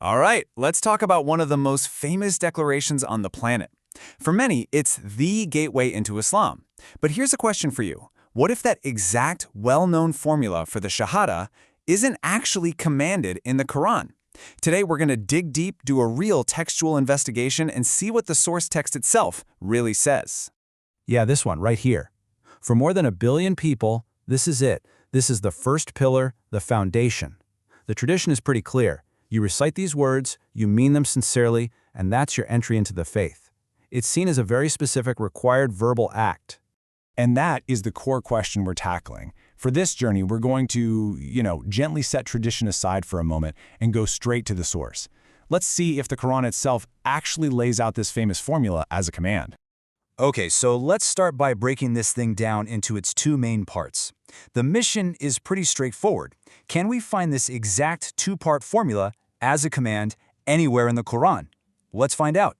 All right, let's talk about one of the most famous declarations on the planet. For many, it's the gateway into Islam. But here's a question for you. What if that exact well-known formula for the Shahadah isn't actually commanded in the Quran? Today, we're going to dig deep, do a real textual investigation, and see what the source text itself really says. Yeah, this one right here. For more than 1 billion people, this is it. This is the first pillar, the foundation. The tradition is pretty clear. You recite these words, you mean them sincerely, and that's your entry into the faith. It's seen as a very specific required verbal act. And that is the core question we're tackling. For this journey, we're going to, gently set tradition aside for a moment and go straight to the source. Let's see if the Quran itself actually lays out this famous formula as a command. Okay, so let's start by breaking this thing down into its two main parts. The mission is pretty straightforward. Can we find this exact two-part formula as a command anywhere in the Quran? Let's find out.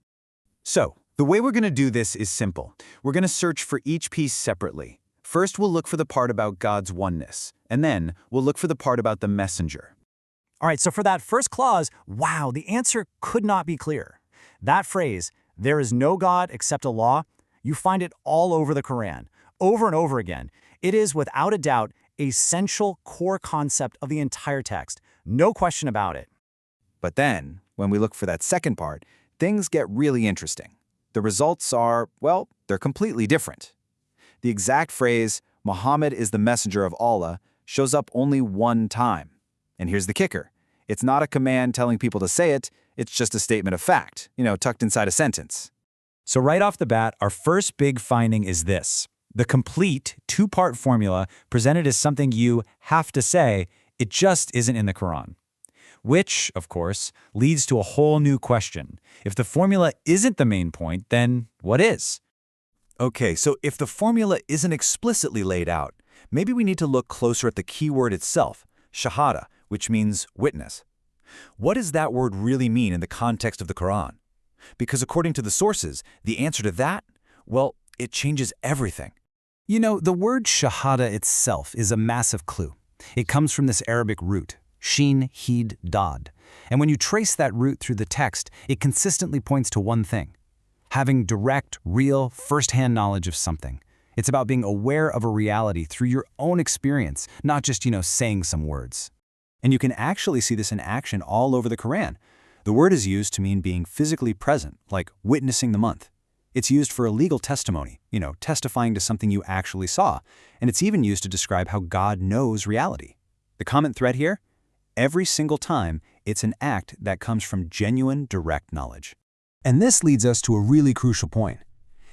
So, the way we're going to do this is simple. We're going to search for each piece separately. First, we'll look for the part about God's oneness, and then we'll look for the part about the messenger. All right, so for that first clause, wow, the answer could not be clearer. That phrase, there is no God except Allah, you find it all over the Quran, over and over again. It is, without a doubt, a central core concept of the entire text. No question about it. But then, when we look for that second part, things get really interesting. The results are, well, they're completely different. The exact phrase, Muhammad is the messenger of Allah, shows up only one time. And here's the kicker. It's not a command telling people to say it, it's just a statement of fact, tucked inside a sentence. So right off the bat, our first big finding is this. The complete two-part formula presented as something you have to say, it just isn't in the Quran. Which, of course, leads to a whole new question. If the formula isn't the main point, then what is? Okay, so if the formula isn't explicitly laid out, maybe we need to look closer at the key word itself, Shahadah, which means witness. What does that word really mean in the context of the Quran? Because according to the sources, the answer to that, well, it changes everything. The word Shahadah itself is a massive clue. It comes from this Arabic root, Shin, Heed, Dad. And when you trace that root through the text, it consistently points to one thing: having direct, real, first-hand knowledge of something. It's about being aware of a reality through your own experience, not just, saying some words. And you can actually see this in action all over the Quran. The word is used to mean being physically present, like witnessing the month. It's used for a legal testimony, testifying to something you actually saw. And it's even used to describe how God knows reality. The common thread here? Every single time, it's an act that comes from genuine, direct knowledge. And this leads us to a really crucial point.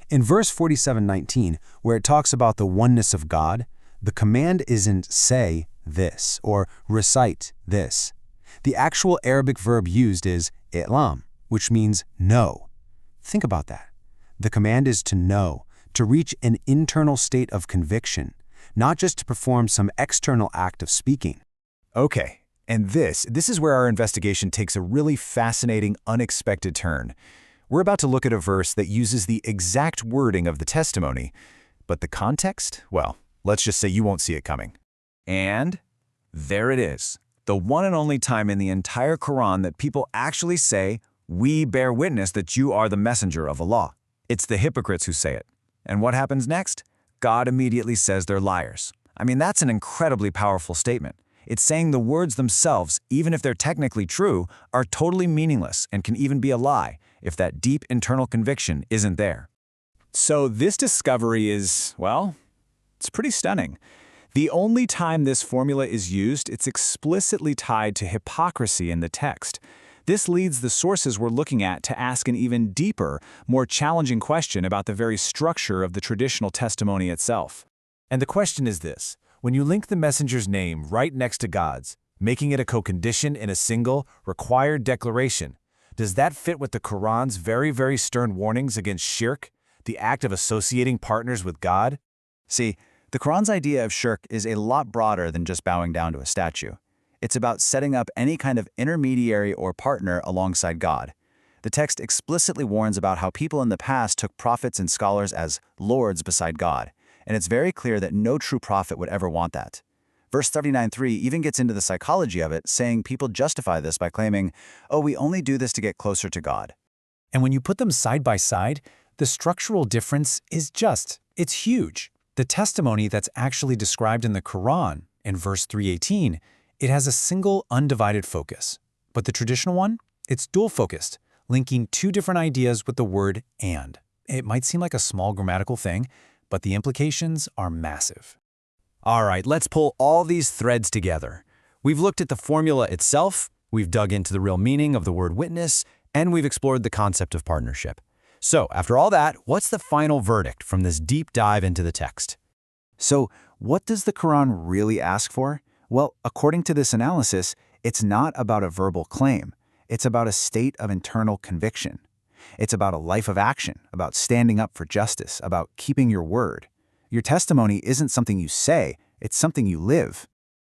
In verse 47:19, where it talks about the oneness of God, the command isn't say this or recite this. The actual Arabic verb used is i'lam, which means know. Think about that. The command is to know, to reach an internal state of conviction, not just to perform some external act of speaking. Okay, and this is where our investigation takes a really fascinating, unexpected turn. We're about to look at a verse that uses the exact wording of the testimony, but the context, well, let's just say you won't see it coming. And there it is, the one and only time in the entire Quran that people actually say, "We bear witness that you are the messenger of Allah." It's the hypocrites who say it. And what happens next? God immediately says they're liars. I mean, that's an incredibly powerful statement. It's saying the words themselves, even if they're technically true, are totally meaningless and can even be a lie if that deep internal conviction isn't there. So this discovery is, well, it's pretty stunning. The only time this formula is used, it's explicitly tied to hypocrisy in the text. This leads the sources we're looking at to ask an even deeper, more challenging question about the very structure of the traditional testimony itself. And the question is this: when you link the messenger's name right next to God's, making it a co-condition in a single, required declaration, does that fit with the Quran's very, very stern warnings against shirk, the act of associating partners with God? See, the Quran's idea of shirk is a lot broader than just bowing down to a statue. It's about setting up any kind of intermediary or partner alongside God. The text explicitly warns about how people in the past took prophets and scholars as lords beside God, and it's very clear that no true prophet would ever want that. Verse 39:3 even gets into the psychology of it, saying people justify this by claiming, oh, we only do this to get closer to God. And when you put them side by side, the structural difference is it's huge. The testimony that's actually described in the Quran, in verse 318, it has a single undivided focus. But the traditional one, it's dual-focused, linking two different ideas with the word and. It might seem like a small grammatical thing, but the implications are massive. All right, let's pull all these threads together. We've looked at the formula itself, we've dug into the real meaning of the word witness, and we've explored the concept of partnership. So, after all that, what's the final verdict from this deep dive into the text? So, what does the Quran really ask for? Well, according to this analysis, it's not about a verbal claim. It's about a state of internal conviction. It's about a life of action, about standing up for justice, about keeping your word. Your testimony isn't something you say, it's something you live.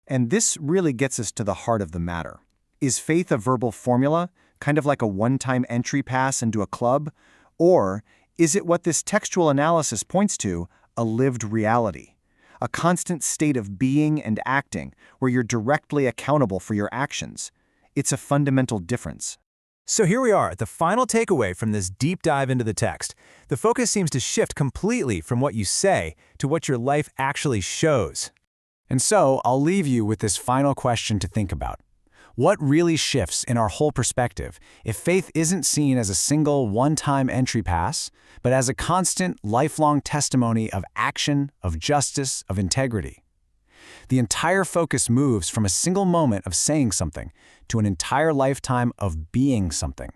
And this really gets us to the heart of the matter. Is faith a verbal formula, kind of like a one-time entry pass into a club? Or is it what this textual analysis points to, a lived reality? A constant state of being and acting where you're directly accountable for your actions. It's a fundamental difference. So here we are, the final takeaway from this deep dive into the text. The focus seems to shift completely from what you say to what your life actually shows. And so, I'll leave you with this final question to think about. What really shifts in our whole perspective if faith isn't seen as a single one-time entry pass, but as a constant, lifelong testimony of action, of justice, of integrity? The entire focus moves from a single moment of saying something to an entire lifetime of being something.